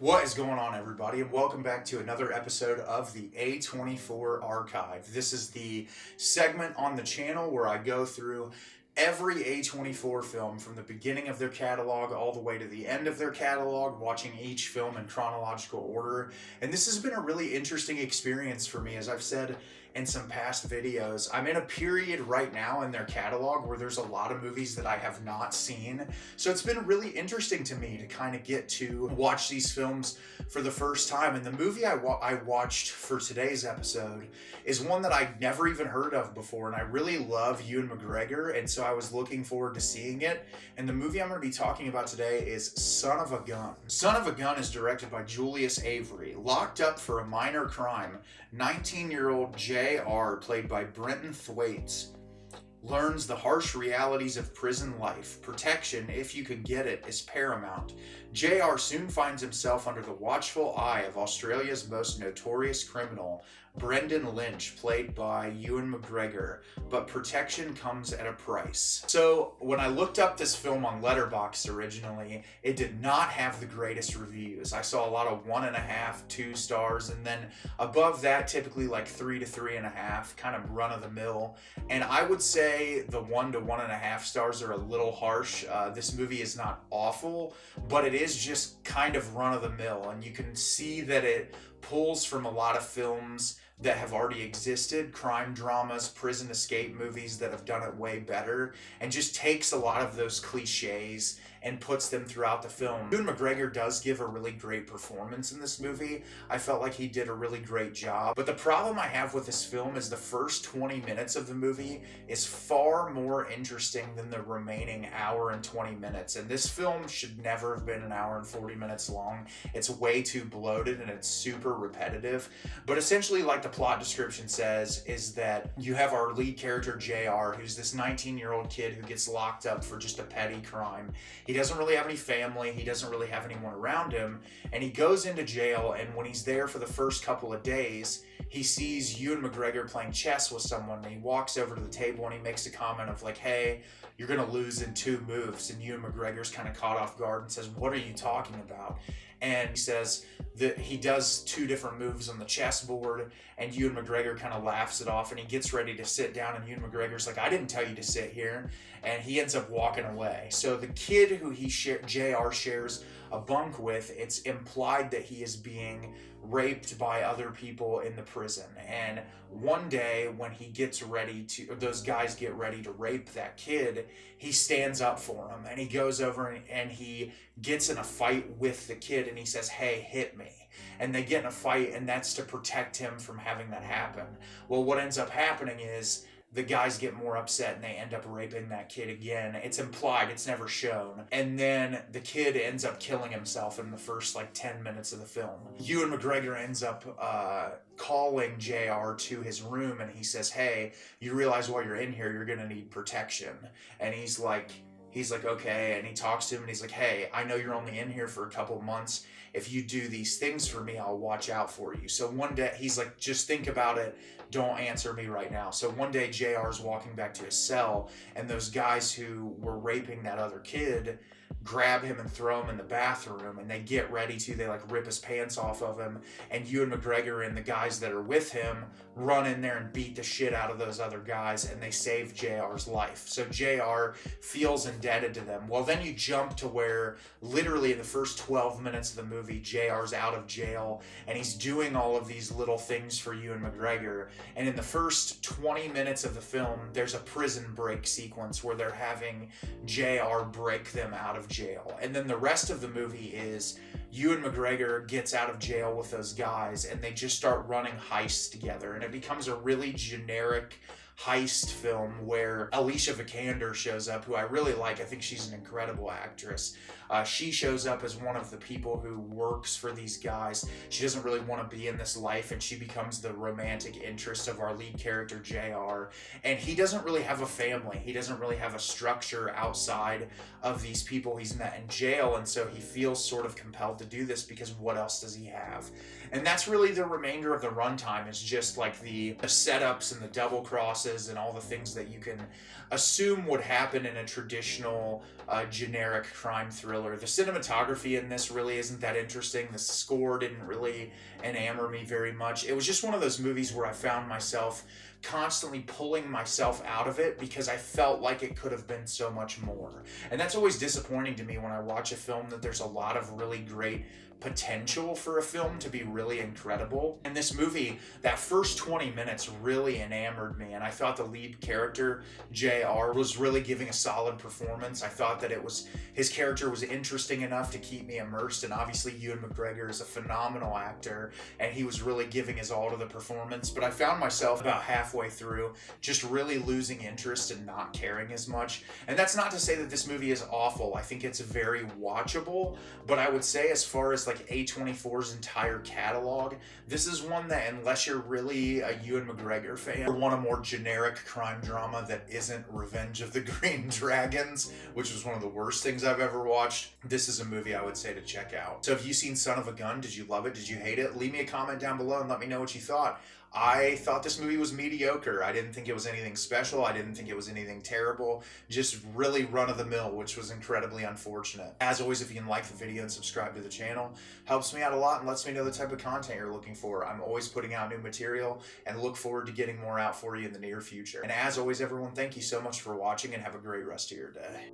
What is going on, everybody, and welcome back to another episode of the A24 Archive. This is the segment on the channel where I go through every A24 film from the beginning of their catalog all the way to the end of their catalog, watching each film in chronological order. And this has been a really interesting experience for me. As I've said in some past videos, I'm in a period right now in their catalog where there's a lot of movies that I have not seen. So it's been really interesting to me to kind of get to watch these films for the first time. And the movie I watched for today's episode is one that I'd never even heard of before. And I really love Ewan McGregor. And so I was looking forward to seeing it. And the movie I'm going to be talking about today is Son of a Gun. Son of a Gun is directed by Julius Avery. Locked up for a minor crime, 19-year-old J.R., played by Brenton Thwaites, learns the harsh realities of prison life. Protection, if you can get it, is paramount. J.R. soon finds himself under the watchful eye of Australia's most notorious criminal, Brendan Lynch, played by Ewan McGregor, but protection comes at a price. So when I looked up this film on Letterboxd originally, it did not have the greatest reviews. I saw a lot of 1.5, 2 stars, and then above that, typically like 3 to 3.5, kind of run-of-the-mill. And I would say the 1 to 1.5 stars are a little harsh. This movie is not awful, but it is just kind of run-of-the-mill, and you can see that it pulls from a lot of films that have already existed, crime dramas, prison escape movies that have done it way better, and just takes a lot of those cliches and puts them throughout the film. Ewan McGregor does give a really great performance in this movie. I felt like he did a really great job. But the problem I have with this film is the first 20 minutes of the movie is far more interesting than the remaining hour and 20 minutes. And this film should never have been an hour and 40 minutes long. It's way too bloated and it's super repetitive. But essentially, like the plot description says, is that you have our lead character, JR, who's this 19-year-old kid who gets locked up for just a petty crime. He doesn't really have any family, he doesn't really have anyone around him, and he goes into jail, and when he's there for the first couple of days, he sees Ewan McGregor playing chess with someone, and he walks over to the table and he makes a comment of like, hey, you're gonna lose in 2 moves, and Ewan McGregor's kind of caught off guard and says, what are you talking about? And he says that he does 2 different moves on the chessboard, and Ewan McGregor kind of laughs it off, and he gets ready to sit down, and Ewan McGregor's like, I didn't tell you to sit here, and he ends up walking away. So the kid who JR shares a bunk with, it's implied that he is being raped by other people in the prison. And one day when he gets ready to, those guys get ready to rape that kid, he stands up for him, and he goes over and he gets in a fight with the kid, and he says, hey, hit me. And they get in a fight, and that's to protect him from having that happen. Well, what ends up happening is the guys get more upset and they end up raping that kid again. It's implied, it's never shown. And then the kid ends up killing himself in the first like 10 minutes of the film. Ewan McGregor ends up calling JR to his room, and he says, hey, you realize while you're in here, you're gonna need protection. And he's like, okay, and he talks to him and he's like, hey, I know you're only in here for a couple months. If you do these things for me, I'll watch out for you. So one day, he's like, just think about it. Don't answer me right now. So one day, JR's walking back to his cell, and those guys who were raping that other kid grab him and throw him in the bathroom, and they get ready to, they like rip his pants off of him, and Ewan McGregor and the guys that are with him run in there and beat the shit out of those other guys, and they save JR's life. So JR feels indebted to them. Well, then you jump to where literally in the first 12 minutes of the movie, JR's out of jail, and he's doing all of these little things for Ewan McGregor. And in the first 20 minutes of the film, there's a prison break sequence where they're having JR break them out of jail. And then the rest of the movie is Ewan McGregor gets out of jail with those guys, and they just start running heists together, and it becomes a really generic heist film where Alicia Vikander shows up, who I really like. I think she's an incredible actress. She shows up as one of the people who works for these guys. She doesn't really want to be in this life, and she becomes the romantic interest of our lead character, JR. And he doesn't really have a family. He doesn't really have a structure outside of these people he's met in jail, and so he feels sort of compelled to do this because what else does he have? And that's really the remainder of the runtime, is just like the setups and the double cross bosses and all the things that you can assume would happen in a traditional generic crime thriller. The cinematography in this really isn't that interesting. The score didn't really enamor me very much. It was just one of those movies where I found myself constantly pulling myself out of it because I felt like it could have been so much more. And that's always disappointing to me when I watch a film that there's a lot of really great potential for a film to be really incredible. In this movie, that first 20 minutes really enamored me, and I thought the lead character, JR, was really giving a solid performance. I thought that his character was interesting enough to keep me immersed, and obviously Ewan McGregor is a phenomenal actor, and he was really giving his all to the performance. But I found myself about halfway through just really losing interest and not caring as much. And that's not to say that this movie is awful. I think it's very watchable, but I would say as far as like A24's entire catalog, this is one that, unless you're really a Ewan McGregor fan or want a more generic crime drama that isn't Revenge of the Green Dragons, which was one of the worst things I've ever watched, this is a movie I would say to check out. So have you seen Son of a Gun? Did you love it? Did you hate it? Leave me a comment down below and let me know what you thought. I thought this movie was mediocre. I didn't think it was anything special. I didn't think it was anything terrible. Just really run-of-the-mill, which was incredibly unfortunate. As always, if you can like the video and subscribe to the channel, helps me out a lot and lets me know the type of content you're looking for. I'm always putting out new material and look forward to getting more out for you in the near future. And as always, everyone, thank you so much for watching and have a great rest of your day.